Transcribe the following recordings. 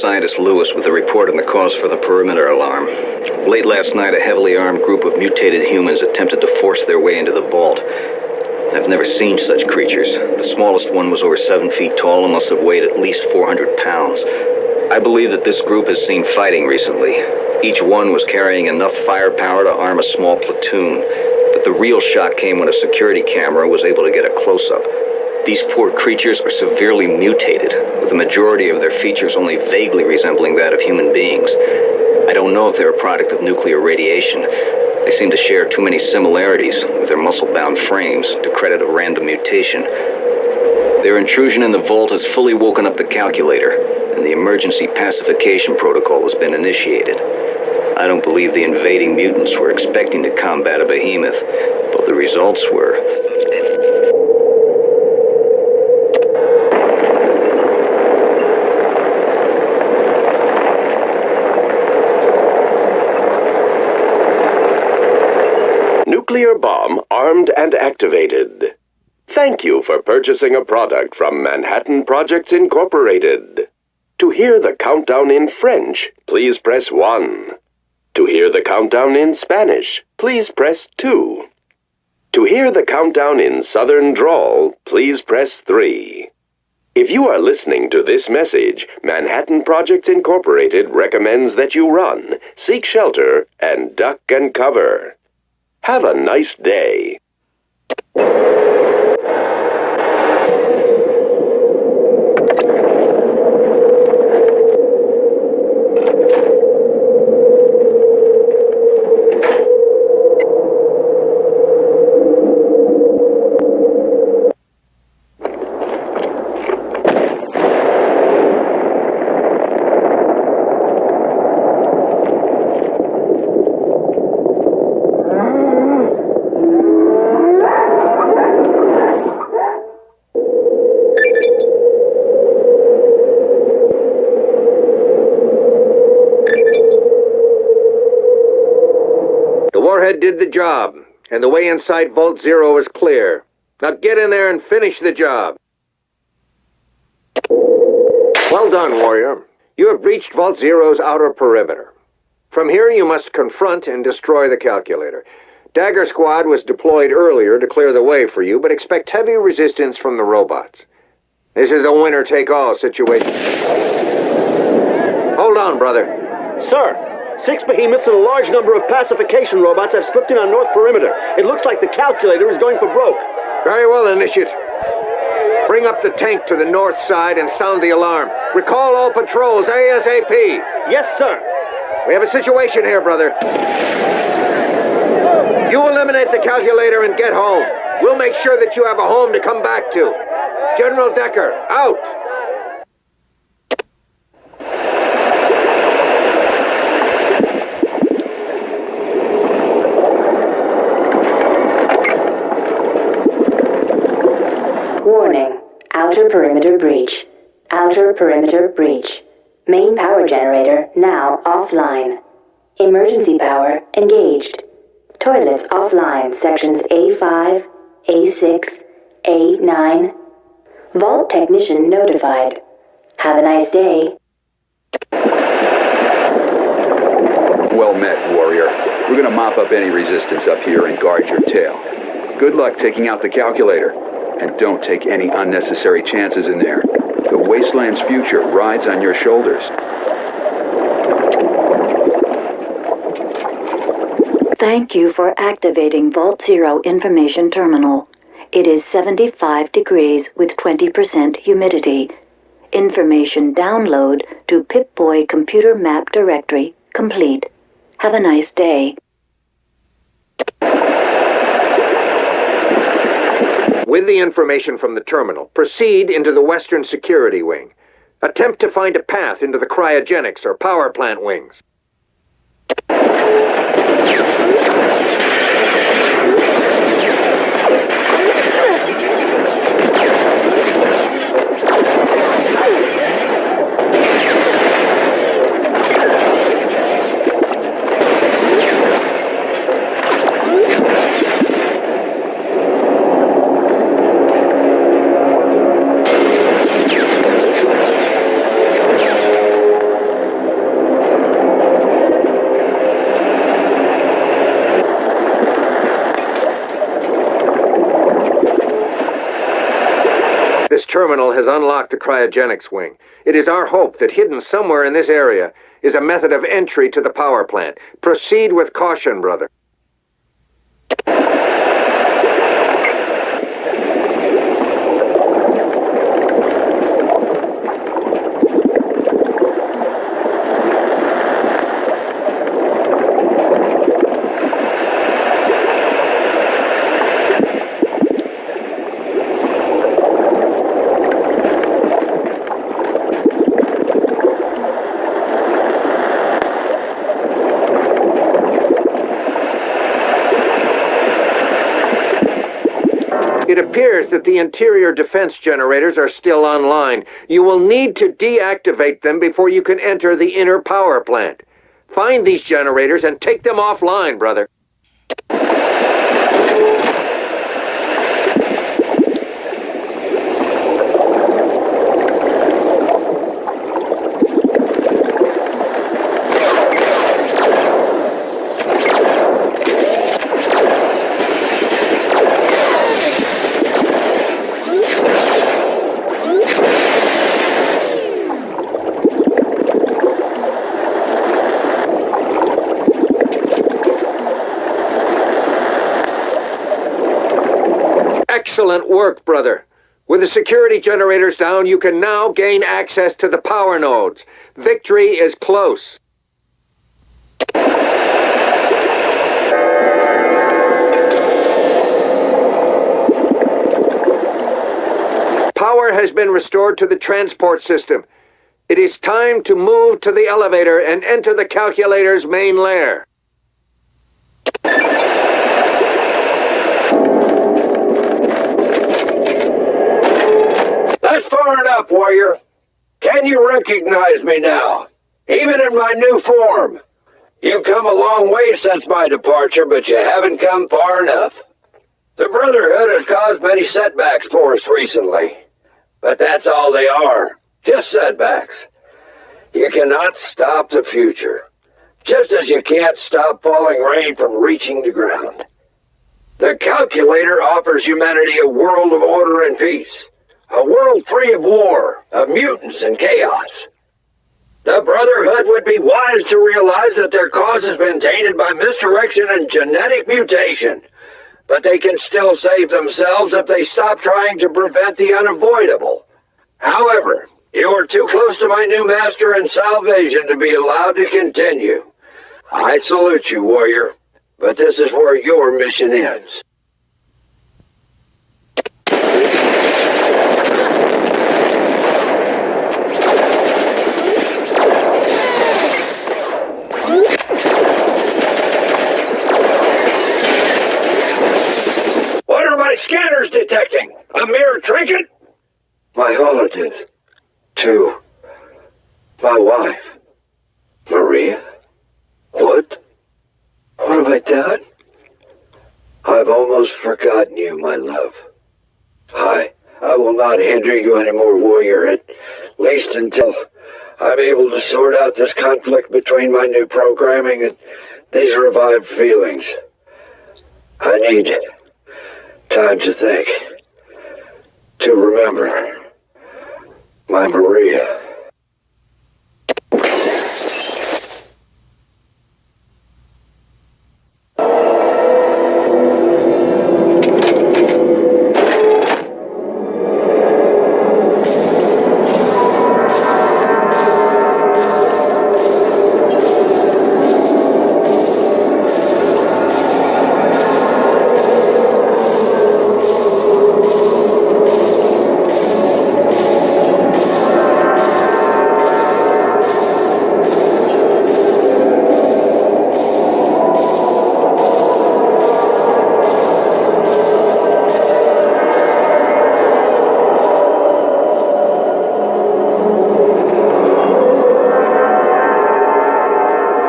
Scientist Lewis with a report on the cause for the perimeter alarm. Late last night, a heavily armed group of mutated humans attempted to force their way into the vault. I've never seen such creatures. The smallest one was over 7 feet tall and must have weighed at least 400 pounds. I believe that this group has seen fighting recently. Each one was carrying enough firepower to arm a small platoon. But the real shock came when a security camera was able to get a close-up. These poor creatures are severely mutated, with the majority of their features only vaguely resembling that of human beings. I don't know if they're a product of nuclear radiation. They seem to share too many similarities with their muscle-bound frames to credit a random mutation. Their intrusion in the vault has fully woken up the calculator, and the emergency pacification protocol has been initiated. I don't believe the invading mutants were expecting to combat a behemoth, but the results were... Nuclear bomb armed and activated. Thank you for purchasing a product from Manhattan Projects Incorporated. To hear the countdown in French, please press 1. To hear the countdown in Spanish, please press 2. To hear the countdown in Southern Drawl, please press 3. If you are listening to this message, Manhattan Projects Incorporated recommends that you run, seek shelter, and duck and cover. Have a nice day. Did the job, and the way inside Vault Zero is clear. Now get in there and finish the job. Well done, Warrior. You have breached Vault Zero's outer perimeter. From here you must confront and destroy the calculator. Dagger Squad was deployed earlier to clear the way for you, but expect heavy resistance from the robots. This is a winner-take-all situation. Hold on, brother. Sir! 6 behemoths and a large number of pacification robots have slipped in on North Perimeter. It looks like the calculator is going for broke. Very well, Initiate. Bring up the tank to the north side and sound the alarm. Recall all patrols ASAP. Yes, sir. We have a situation here, brother. You eliminate the calculator and get home. We'll make sure that you have a home to come back to. General Decker, out. Warning. Outer perimeter breach. Outer perimeter breach. Main power generator now offline. Emergency power engaged. Toilets offline. Sections A5, A6, A9. Vault technician notified. Have a nice day. Well met, Warrior. We're gonna mop up any resistance up here and guard your tail. Good luck taking out the calculator. And don't take any unnecessary chances in there. The Wasteland's future rides on your shoulders. Thank you for activating Vault Zero Information Terminal. It is 75 degrees with 20% humidity. Information download to Pip-Boy computer map directory complete. Have a nice day. With the information from the terminal, proceed into the Western Security Wing. Attempt to find a path into the cryogenics or power plant wings. terminal has unlocked the cryogenics wing. It is our hope that hidden somewhere in this area is a method of entry to the power plant. Proceed with caution, brother. It appears that the interior defense generators are still online. You will need to deactivate them before you can enter the inner power plant. Find these generators and take them offline, brother. Excellent work, brother. With the security generators down, you can now gain access to the power nodes. Victory is close. Power has been restored to the transport system. It is time to move to the elevator and enter the calculator's main lair. That's far enough, warrior. Can you recognize me now? Even in my new form? You've come a long way since my departure, but you haven't come far enough. The Brotherhood has caused many setbacks for us recently. But that's all they are. Just setbacks. You cannot stop the future. Just as you can't stop falling rain from reaching the ground. The calculator offers humanity a world of order and peace. A world free of war, of mutants and chaos. The Brotherhood would be wise to realize that their cause has been tainted by misdirection and genetic mutation. But they can still save themselves if they stop trying to prevent the unavoidable. However, you are too close to my new master and salvation to be allowed to continue. I salute you, warrior, but this is where your mission ends. What are my scanners detecting? A mere trinket? My holodeck. To my wife, Maria. What? What have I done? I've almost forgotten you, my love. I will not hinder you anymore, warrior, at least until I'm able to sort out this conflict between my new programming and these revived feelings. I need time to think, to remember. My Maria.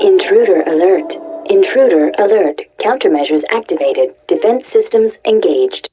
Intruder alert. Intruder alert. Countermeasures activated. Defense systems engaged.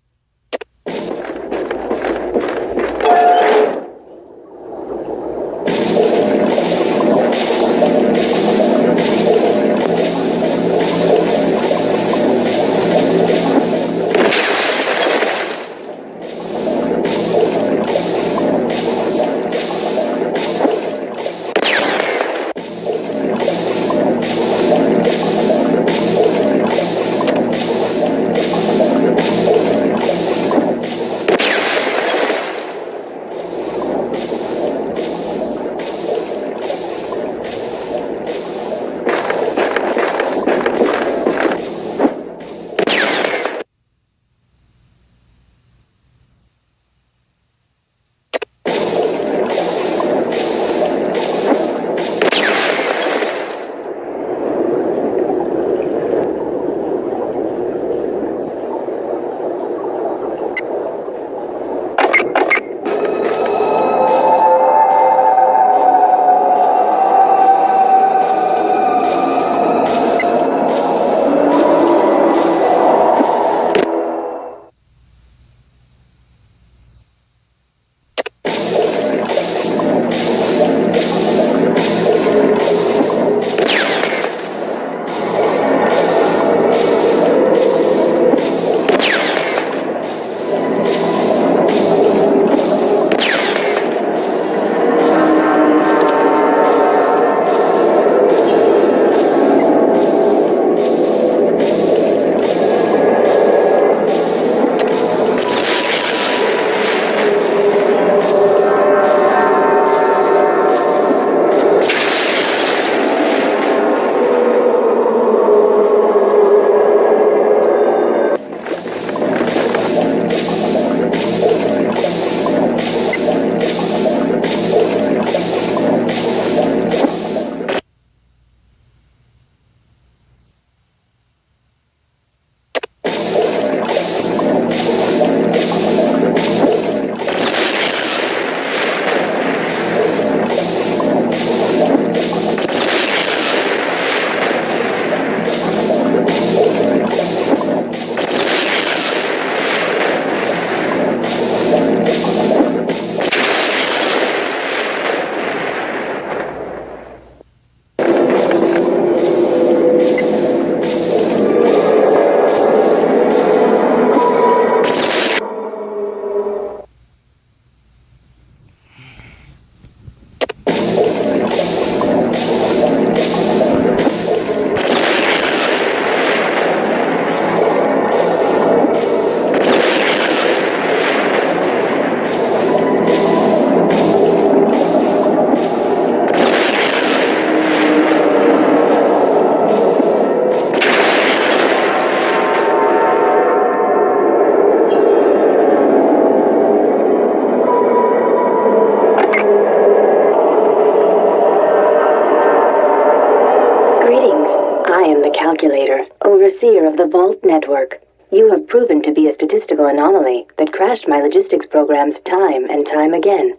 the Vault Network. You have proven to be a statistical anomaly that crashed my logistics programs time and time again.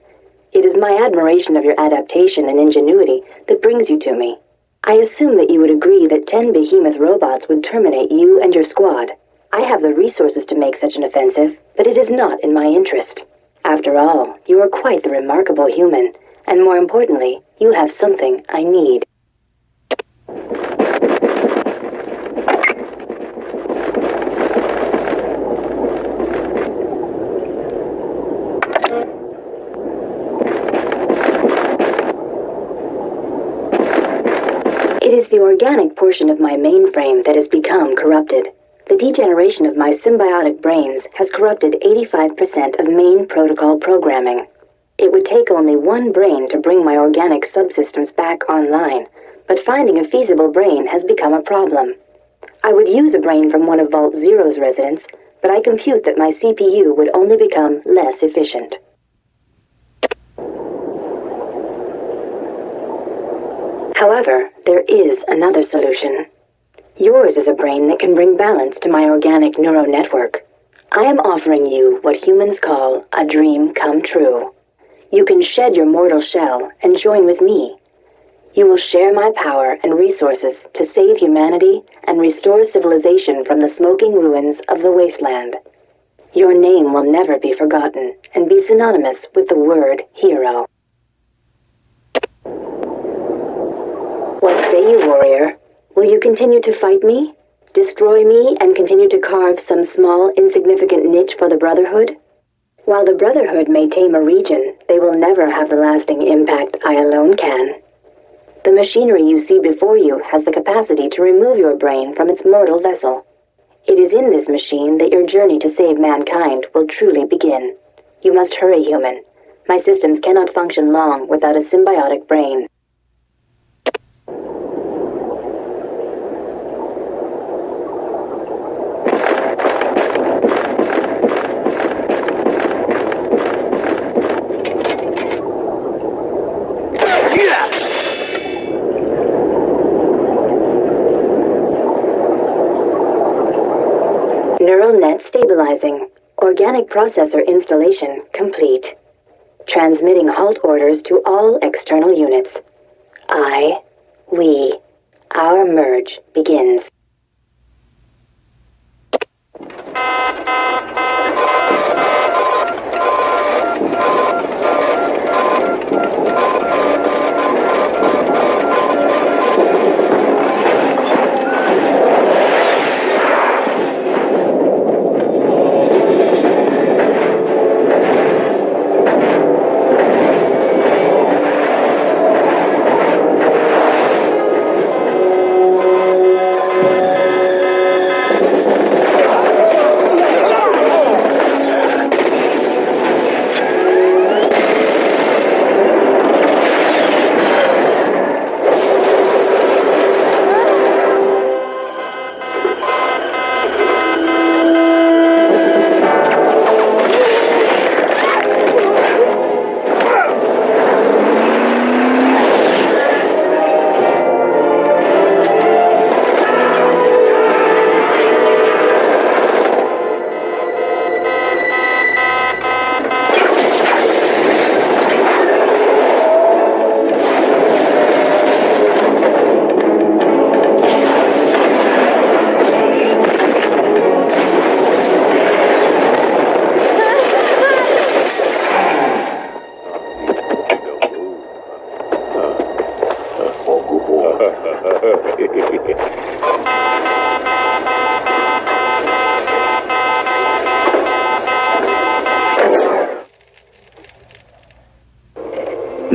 It is my admiration of your adaptation and ingenuity that brings you to me. I assume that you would agree that 10 behemoth robots would terminate you and your squad. I have the resources to make such an offensive, but it is not in my interest. After all, you are quite the remarkable human, and more importantly, you have something I need. It is the organic portion of my mainframe that has become corrupted. The degeneration of my symbiotic brains has corrupted 85% of main protocol programming. It would take only one brain to bring my organic subsystems back online, but finding a feasible brain has become a problem. I would use a brain from one of Vault Zero's residents, but I compute that my CPU would only become less efficient. However, there is another solution. Yours is a brain that can bring balance to my organic neural network. I am offering you what humans call a dream come true. You can shed your mortal shell and join with me. You will share my power and resources to save humanity and restore civilization from the smoking ruins of the wasteland. Your name will never be forgotten and be synonymous with the word hero. What say you, warrior? Will you continue to fight me? Destroy me and continue to carve some small, insignificant niche for the Brotherhood? While the Brotherhood may tame a region, they will never have the lasting impact I alone can. The machinery you see before you has the capacity to remove your brain from its mortal vessel. It is in this machine that your journey to save mankind will truly begin. You must hurry, human. My systems cannot function long without a symbiotic brain. Neural net stabilizing. Organic processor installation complete. Transmitting halt orders to all external units. Our merge begins.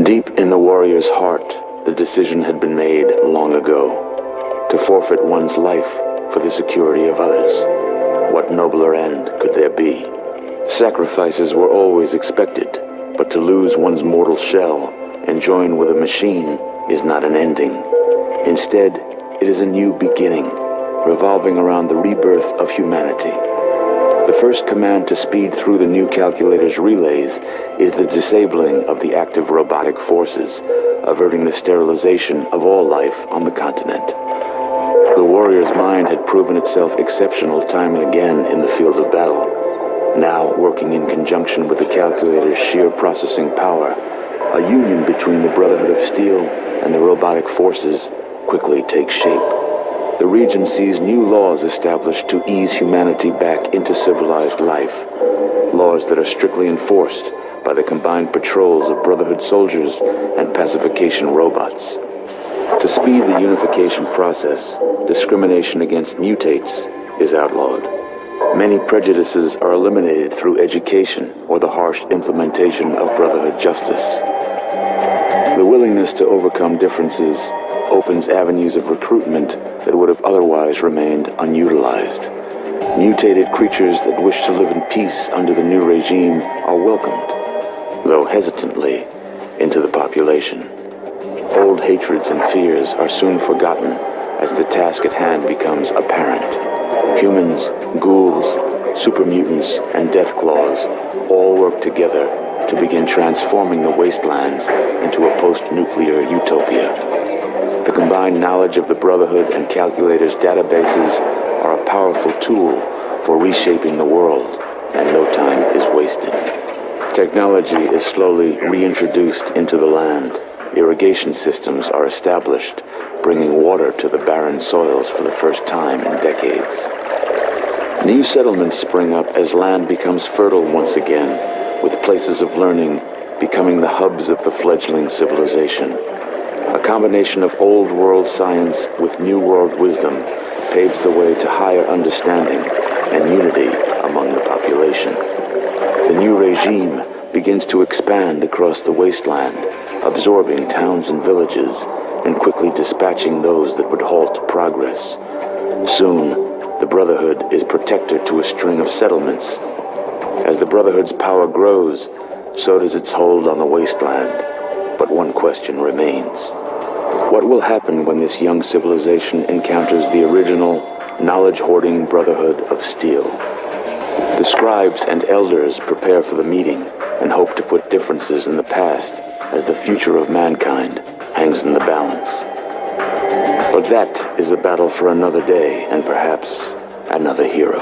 Deep in the warrior's heart, the decision had been made long ago to forfeit one's life for the security of others. What nobler end could there be? Sacrifices were always expected, but to lose one's mortal shell and join with a machine is not an ending. Instead, it is a new beginning, revolving around the rebirth of humanity. The first command to speed through the new calculator's relays is the disabling of the active robotic forces, averting the sterilization of all life on the continent. The warrior's mind had proven itself exceptional time and again in the field of battle. Now, working in conjunction with the calculator's sheer processing power, a union between the Brotherhood of Steel and the robotic forces quickly takes shape. The region sees new laws established to ease humanity back into civilized life. Laws that are strictly enforced by the combined patrols of Brotherhood soldiers and pacification robots. To speed the unification process, discrimination against mutates is outlawed. Many prejudices are eliminated through education or the harsh implementation of Brotherhood justice. The willingness to overcome differences opens avenues of recruitment that would have otherwise remained unutilized. Mutated creatures that wish to live in peace under the new regime are welcomed, though hesitantly, into the population. Old hatreds and fears are soon forgotten as the task at hand becomes apparent. Humans, ghouls, super mutants, and Deathclaws all work together to begin transforming the wastelands into a post-nuclear utopia. The combined knowledge of the Brotherhood and Calculator's databases are a powerful tool for reshaping the world, and no time is wasted. Technology is slowly reintroduced into the land. Irrigation systems are established, bringing water to the barren soils for the first time in decades. New settlements spring up as land becomes fertile once again, with places of learning becoming the hubs of the fledgling civilization. A combination of old world science with new world wisdom paves the way to higher understanding and unity among the population. The new regime begins to expand across the wasteland, absorbing towns and villages, and quickly dispatching those that would halt progress. Soon, the Brotherhood is protector to a string of settlements. As the Brotherhood's power grows, so does its hold on the wasteland. But one question remains. What will happen when this young civilization encounters the original, knowledge-hoarding Brotherhood of Steel? The scribes and elders prepare for the meeting and hope to put differences in the past as the future of mankind hangs in the balance. But that is a battle for another day and perhaps another hero.